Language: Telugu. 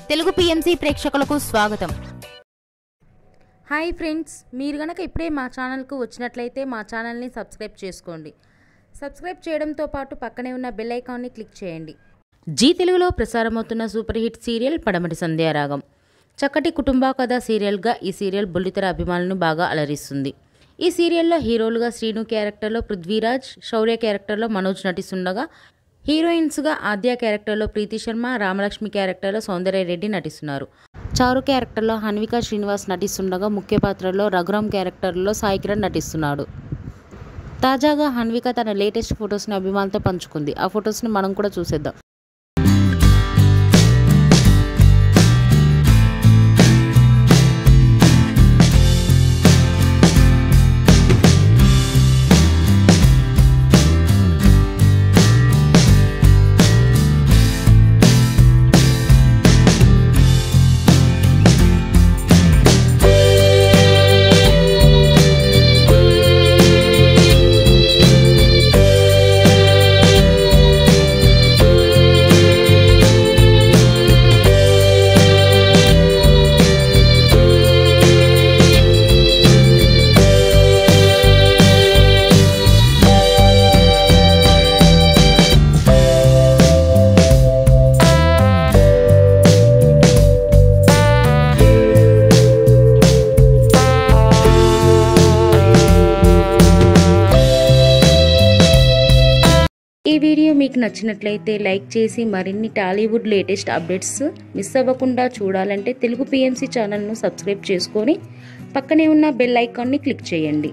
తెలుగు పిఎంసి ప్రేక్షకులకు స్వాగతం. హాయ్ ఫ్రెండ్స్, మీరు గనక ఇప్పుడే మా ఛానల్కు వచ్చినట్లయితే మా ఛానల్ని సబ్స్క్రైబ్ చేసుకోండి. సబ్స్క్రైబ్ చేయడంతో పాటు పక్కనే ఉన్న బెల్ ఐకాన్ని క్లిక్ చేయండి. జీ తెలుగులో ప్రసారమవుతున్న సూపర్ హిట్ సీరియల్ పడమటి సంధ్యారాగం. చక్కటి కుటుంబ కథ సీరియల్గా ఈ సీరియల్ బుల్లితెర అభిమానులను బాగా అలరిస్తుంది. ఈ సీరియల్లో హీరోలుగా శ్రీను క్యారెక్టర్లో పృథ్వీరాజ్, శౌర్య క్యారెక్టర్లో మనోజ్ నటిస్తుండగా హీరోయిన్స్గా ఆద్య క్యారెక్టర్లో ప్రీతి శర్మ, రామలక్ష్మి క్యారెక్టర్లో సౌందర్యరెడ్డి నటిస్తున్నారు. చారు క్యారెక్టర్లో హన్విక శ్రీనివాస్ నటిస్తుండగా ముఖ్య పాత్రలో రఘురామ్ క్యారెక్టర్లో సాయి కిరణ్ నటిస్తున్నాడు. తాజాగా హన్విక తన లేటెస్ట్ ఫొటోస్ని అభిమానులతో పంచుకుంది. ఆ ఫొటోస్ని మనం కూడా చూసేద్దాం. ఈ వీడియో మీకు నచ్చినట్లయితే లైక్ చేసి మరిన్ని టాలీవుడ్ లేటెస్ట్ అప్డేట్స్ మిస్ అవ్వకుండా చూడాలంటే తెలుగు పిఎంసి ఛానల్ను సబ్స్క్రైబ్ చేసుకొని పక్కనే ఉన్న బెల్ ఐకాన్ని క్లిక్ చేయండి.